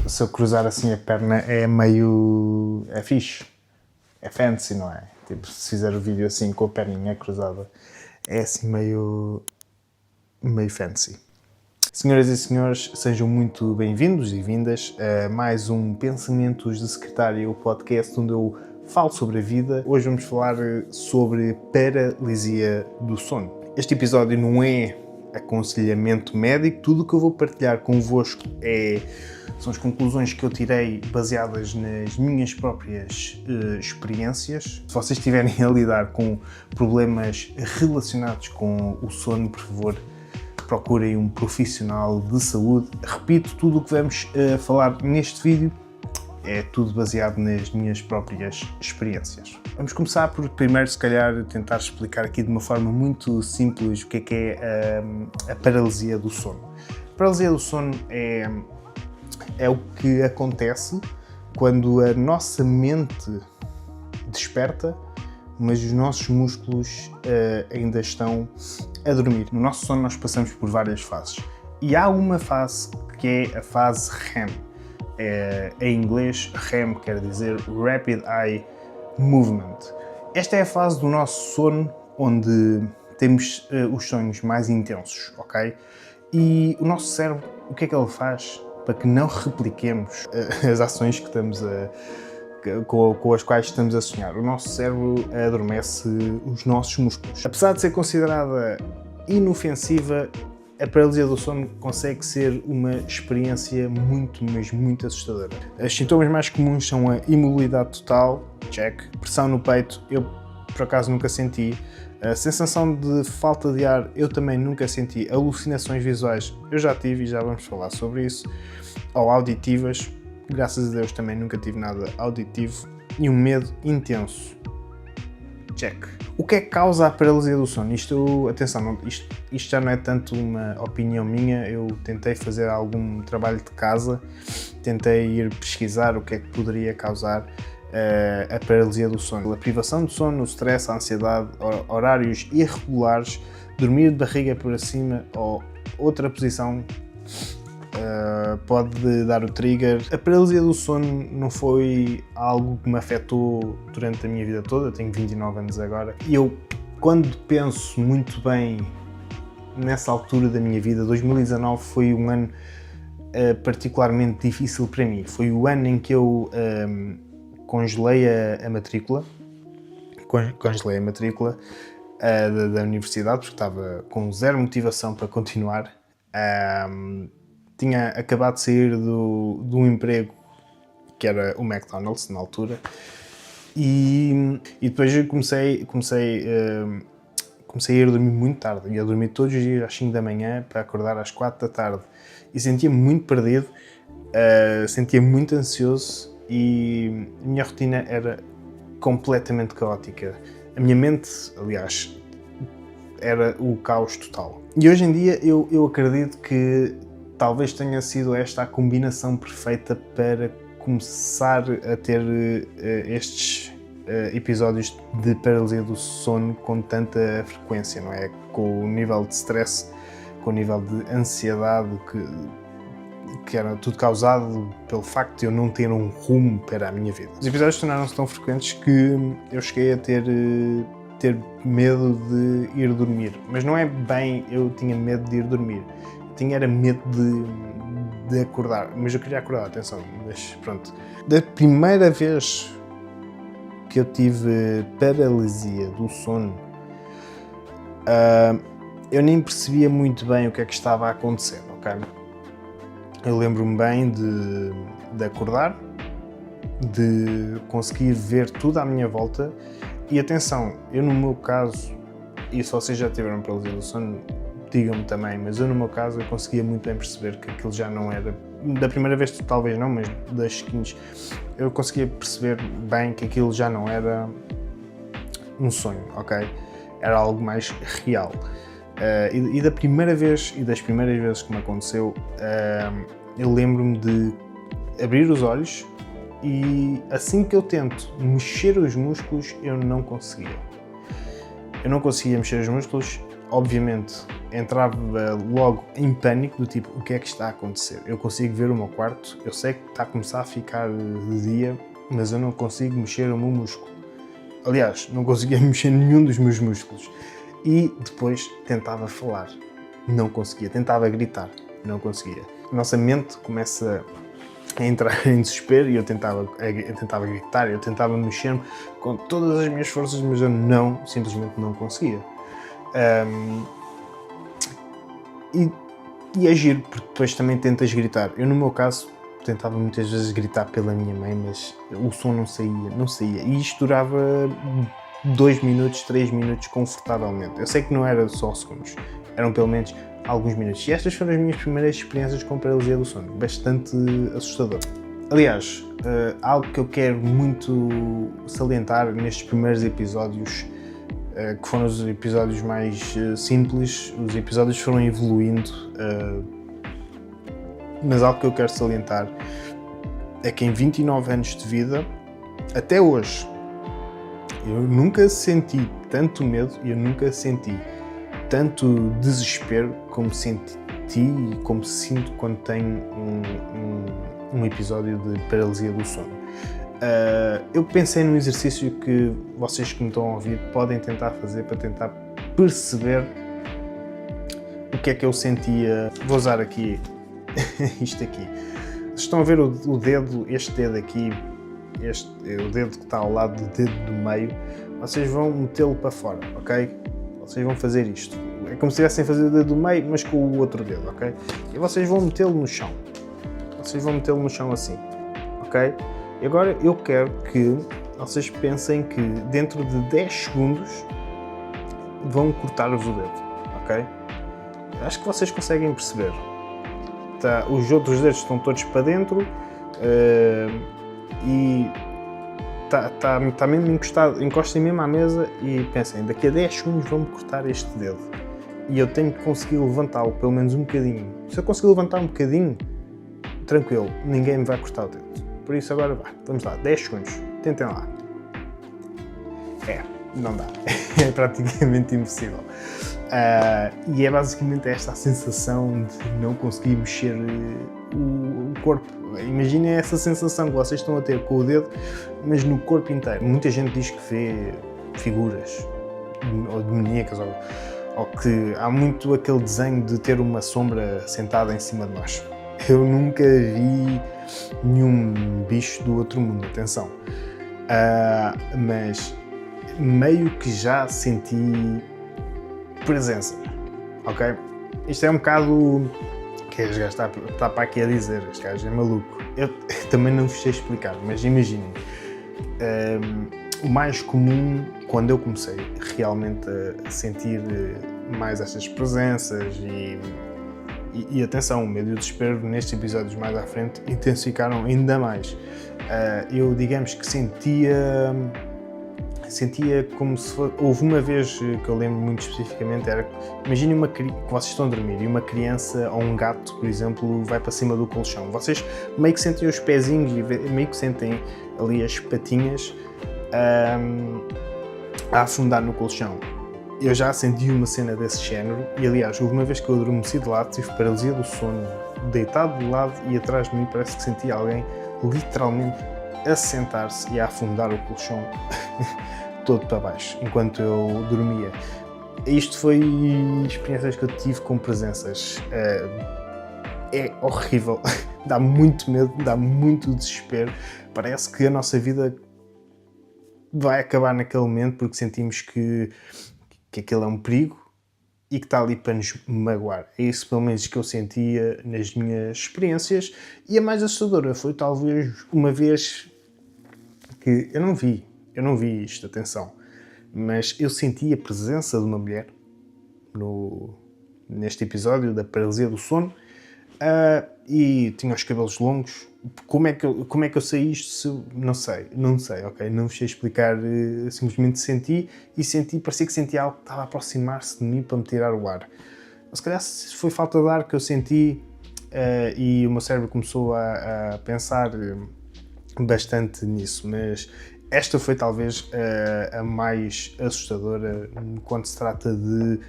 se eu cruzar assim a perna é meio... é fixe. É fancy, não é? Tipo, se fizer o vídeo assim com a perninha cruzada, é assim meio fancy. Senhoras e senhores, sejam muito bem-vindos e vindas a mais um Pensamentos de Secretário, o podcast onde eu falo sobre a vida. Hoje vamos falar sobre paralisia do sono. Este episódio não é aconselhamento médico, tudo o que eu vou partilhar convosco são as conclusões que eu tirei baseadas nas minhas próprias experiências. Se vocês estiverem a lidar com problemas relacionados com o sono, por favor, procurem um profissional de saúde. Repito, tudo o que vamos falar neste vídeo é tudo baseado nas minhas próprias experiências. Vamos começar por primeiro, se calhar, tentar explicar aqui de uma forma muito simples o que é a paralisia do sono. A paralisia do sono é o que acontece quando a nossa mente desperta, mas os nossos músculos ainda estão a dormir. No nosso sono nós passamos por várias fases. E há uma fase que é a fase REM. Em inglês, REM quer dizer Rapid Eye Movement. Esta é a fase do nosso sono onde temos os sonhos mais intensos, ok? E o nosso cérebro, o que é que ele faz para que não repliquemos as ações que estamos com as quais estamos a sonhar? O nosso cérebro adormece os nossos músculos. Apesar de ser considerada inofensiva, a paralisia do sono consegue ser uma experiência muito, mas muito assustadora. Os sintomas mais comuns são a imobilidade total, check, pressão no peito, eu por acaso nunca senti, a sensação de falta de ar eu também nunca senti, alucinações visuais eu já tive e já vamos falar sobre isso, ou auditivas, graças a Deus também nunca tive nada auditivo, e um medo intenso. Check. O que é que causa a paralisia do sono? Atenção, isto já não é tanto uma opinião minha, eu tentei fazer algum trabalho de casa, tentei ir pesquisar o que é que poderia causar a paralisia do sono. A privação do sono, o stress, a ansiedade, horários irregulares, dormir de barriga para cima ou outra posição pode dar o trigger. A paralisia do sono não foi algo que me afetou durante a minha vida toda, eu tenho 29 anos agora, e eu, quando penso muito bem nessa altura da minha vida, 2019 foi um ano particularmente difícil para mim. Foi o ano em que eu congelei a matrícula da universidade, porque estava com zero motivação para continuar. Tinha acabado de sair de um emprego que era o McDonald's na altura e depois eu comecei a ir dormir muito tarde, ia dormir todos os dias às 5 da manhã para acordar às 4 da tarde e sentia-me muito perdido, sentia-me muito ansioso e a minha rotina era completamente caótica. A minha mente, aliás, era o caos total. E hoje em dia eu acredito que talvez tenha sido esta a combinação perfeita para começar a ter estes episódios de paralisia do sono com tanta frequência, não é? Com o nível de stress, com o nível de ansiedade que era tudo causado pelo facto de eu não ter um rumo para a minha vida. Os episódios tornaram-se tão frequentes que eu cheguei a ter medo de ir dormir. Mas não é bem eu tinha medo de ir dormir. Era medo de acordar, mas eu queria acordar, atenção, mas pronto. Da primeira vez que eu tive paralisia do sono, eu nem percebia muito bem o que é que estava a acontecer, ok? Eu lembro-me bem de acordar, de conseguir ver tudo à minha volta e atenção, eu no meu caso, e se vocês já tiveram paralisia do sono, digam-me também, mas eu no meu caso eu conseguia muito bem perceber que aquilo já não era, da primeira vez talvez não, mas das seguintes, eu conseguia perceber bem que aquilo já não era um sonho, ok? Era algo mais real. E da primeira vez, e das primeiras vezes que me aconteceu, eu lembro-me de abrir os olhos e assim que eu tento mexer os músculos, eu não conseguia. Eu não conseguia mexer os músculos, obviamente entrava logo em pânico, do tipo, o que é que está a acontecer? Eu consigo ver o meu quarto, eu sei que está a começar a ficar de dia, mas eu não consigo mexer o meu músculo. Aliás, não conseguia mexer nenhum dos meus músculos. E depois tentava falar, não conseguia. Tentava gritar, não conseguia. A nossa mente começa a entrar em desespero e eu tentava gritar, eu tentava mexer-me com todas as minhas forças, mas eu simplesmente não conseguia. E é giro, porque depois também tentas gritar. Eu, no meu caso, tentava muitas vezes gritar pela minha mãe, mas o som não saía. E isto durava 2 minutos, 3 minutos, confortavelmente. Eu sei que não era só segundos, eram pelo menos alguns minutos. E estas foram as minhas primeiras experiências com paralisia do sono. Bastante assustador. Aliás, algo que eu quero muito salientar nestes primeiros episódios, que foram os episódios mais simples, os episódios foram evoluindo, mas algo que eu quero salientar é que em 29 anos de vida, até hoje, eu nunca senti tanto medo e eu nunca senti tanto desespero como senti e como sinto quando tenho um episódio de paralisia do sono. Eu pensei num exercício que vocês que me estão a ouvir podem tentar fazer para tentar perceber o que é que eu sentia. Vou usar aqui isto aqui. Vocês estão a ver o dedo, este dedo aqui, este é o dedo que está ao lado do dedo do meio, vocês vão metê-lo para fora, ok? Vocês vão fazer isto. É como se estivessem a fazer o dedo do meio, mas com o outro dedo, ok? E vocês vão metê-lo no chão. Vocês vão metê-lo no chão assim, ok? E agora eu quero que vocês pensem que dentro de 10 segundos vão cortar-vos o dedo, ok? Acho que vocês conseguem perceber. Os outros dedos estão todos para dentro e está mesmo encostado, encostem mesmo à mesa e pensem, daqui a 10 segundos vão-me cortar este dedo e eu tenho que conseguir levantá-lo pelo menos um bocadinho. Se eu conseguir levantar um bocadinho, tranquilo, ninguém me vai cortar o dedo. Por isso agora vamos lá, 10 segundos, tentem lá. Não dá, é praticamente impossível. E é basicamente esta a sensação de não conseguir mexer o corpo. Imaginem essa sensação que vocês estão a ter com o dedo, mas no corpo inteiro. Muita gente diz que vê figuras ou demoníacas, ou que há muito aquele desenho de ter uma sombra sentada em cima de nós. Eu nunca vi nenhum bicho do outro mundo, atenção. Mas meio que já senti presença, ok? Isto é um bocado... que este gajo está para aqui a dizer, este gajo é maluco. Eu também não vos sei explicar, mas imaginem. O mais comum, quando eu comecei realmente a sentir mais estas presenças e atenção, o medo e o desespero nestes episódios mais à frente intensificaram ainda mais. Eu, digamos que sentia como se fosse... Houve uma vez que eu lembro muito especificamente, era... Imaginem que vocês estão a dormir e uma criança ou um gato, por exemplo, vai para cima do colchão. Vocês meio que sentem os pezinhos e meio que sentem ali as patinhas a afundar no colchão. Eu já senti uma cena desse género e, aliás, houve uma vez que eu adormeci de lado, tive paralisia do sono, deitado de lado e atrás de mim parece que senti alguém literalmente a sentar-se e a afundar o colchão todo para baixo, enquanto eu dormia. Isto foi experiências que eu tive com presenças. É horrível, dá muito medo, dá muito desespero. Parece que a nossa vida vai acabar naquele momento porque sentimos que aquele é um perigo e que está ali para nos magoar. É isso pelo menos que eu sentia nas minhas experiências. E a mais assustadora foi talvez uma vez que eu não vi isto, atenção, mas eu senti a presença de uma mulher neste episódio da paralisia do sono e tinha os cabelos longos. Como é que eu sei isto? Não sei, ok? Não vos sei explicar, simplesmente senti, parecia que sentia algo que estava a aproximar-se de mim para me tirar o ar. Se calhar foi falta de ar que eu senti e o meu cérebro começou a pensar bastante nisso, mas esta foi talvez a mais assustadora quando se trata de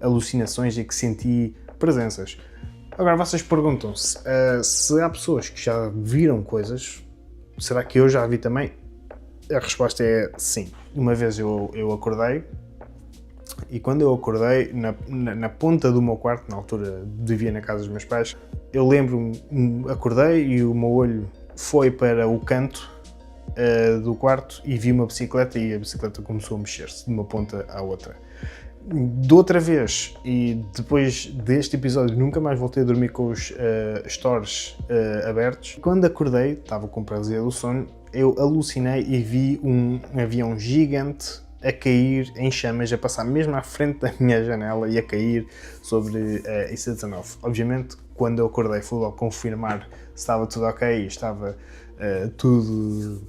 alucinações e que senti presenças. Agora vocês perguntam-se se há pessoas que já viram coisas, será que eu já vi também? A resposta é sim. Uma vez eu acordei e quando eu acordei, na ponta do meu quarto, na altura vivia na casa dos meus pais, eu lembro-me, acordei e o meu olho foi para o canto do quarto e vi uma bicicleta e a bicicleta começou a mexer-se de uma ponta à outra. De outra vez, e depois deste episódio nunca mais voltei a dormir com os stores abertos. Quando acordei, estava com paralisia do sono, eu alucinei e vi um avião gigante a cair em chamas, a passar mesmo à frente da minha janela e a cair sobre a IC19. Obviamente, quando eu acordei, fui logo confirmar se estava tudo ok e estava tudo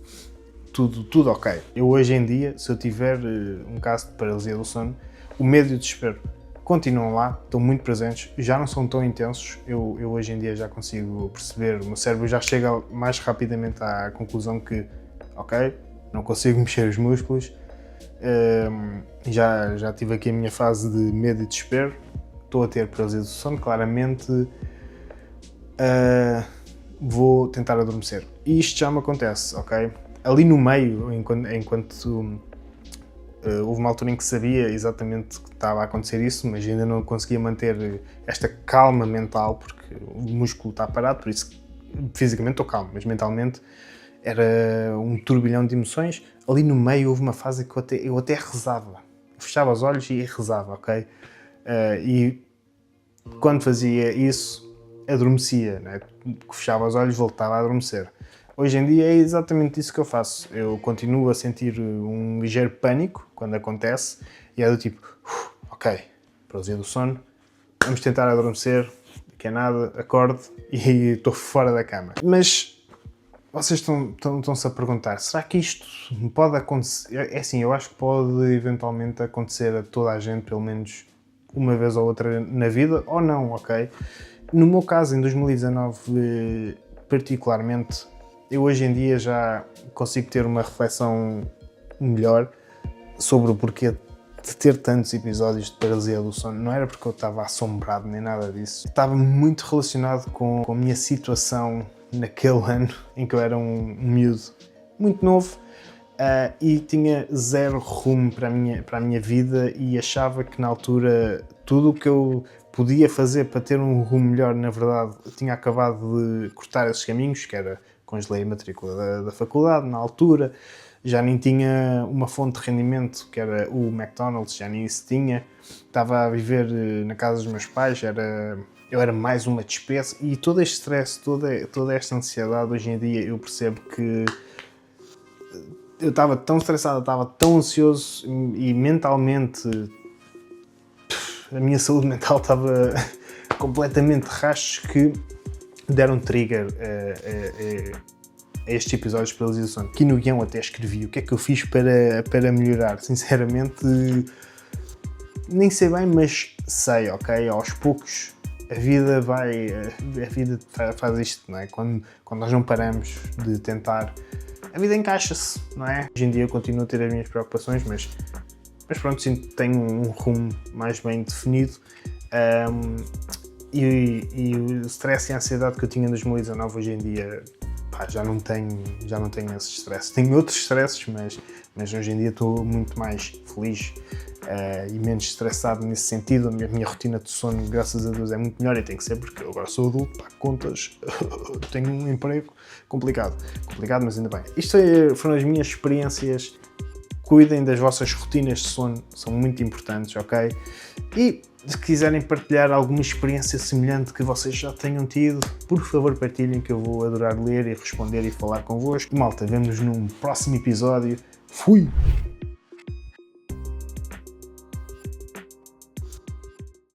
ok. Eu hoje em dia, se eu tiver um caso de paralisia do sono, o medo e o desespero continuam lá, estão muito presentes, já não são tão intensos. Eu hoje em dia já consigo perceber, o meu cérebro já chega mais rapidamente à conclusão que, ok, não consigo mexer os músculos, já tive aqui a minha fase de medo e desespero, estou a ter paralisia do sono, claramente vou tentar adormecer. E isto já me acontece, ok? Ali no meio, enquanto houve uma altura em que sabia exatamente que estava a acontecer isso, mas ainda não conseguia manter esta calma mental, porque o músculo está parado, por isso fisicamente estou calmo, mas mentalmente era um turbilhão de emoções. Ali no meio houve uma fase que eu até rezava, fechava os olhos e rezava, ok? E quando fazia isso, adormecia, né? Fechava os olhos, voltava a adormecer. Hoje em dia é exatamente isso que eu faço. Eu continuo a sentir um ligeiro pânico quando acontece e é do tipo, ok, paralisia do sono, vamos tentar adormecer, que é nada, acorde e estou fora da cama. Mas vocês estão-se a perguntar, será que isto pode acontecer? É assim, eu acho que pode eventualmente acontecer a toda a gente, pelo menos uma vez ou outra na vida, ou não, ok? No meu caso, em 2019, particularmente, eu hoje em dia já consigo ter uma reflexão melhor sobre o porquê de ter tantos episódios de paralisia do sono. Não era porque eu estava assombrado nem nada disso. Estava muito relacionado com a minha situação naquele ano em que eu era um miúdo muito novo e tinha zero rumo para a minha vida e achava que na altura tudo o que eu podia fazer para ter um rumo melhor, na verdade, eu tinha acabado de cortar esses caminhos, que era congelei a matrícula da faculdade na altura, já nem tinha uma fonte de rendimento, que era o McDonald's, já nem isso tinha, estava a viver na casa dos meus pais, eu era mais uma despesa e todo este stress, toda esta ansiedade, hoje em dia eu percebo que eu estava tão estressado, estava tão ansioso e mentalmente a minha saúde mental estava completamente rachos que deram trigger a estes episódios de paralisia do sono. Aqui no guião até escrevi o que é que eu fiz para melhorar. Sinceramente, nem sei bem, mas sei, ok? Aos poucos a vida faz isto, não é? Quando nós não paramos de tentar, a vida encaixa-se, não é? Hoje em dia eu continuo a ter as minhas preocupações, mas pronto, sim, tenho um rumo mais bem definido. E o stress e a ansiedade que eu tinha em 2019 hoje em dia já não tenho esse stress. Tenho outros stresses, mas hoje em dia estou muito mais feliz e menos estressado nesse sentido. A minha rotina de sono, graças a Deus, é muito melhor e tem que ser porque eu agora sou adulto, pago contas, tenho um emprego complicado, mas ainda bem. Isto foram as minhas experiências. Cuidem das vossas rotinas de sono, são muito importantes, ok? E se quiserem partilhar alguma experiência semelhante que vocês já tenham tido, por favor partilhem, que eu vou adorar ler e responder e falar convosco. Malta, vemo-nos num próximo episódio. Fui!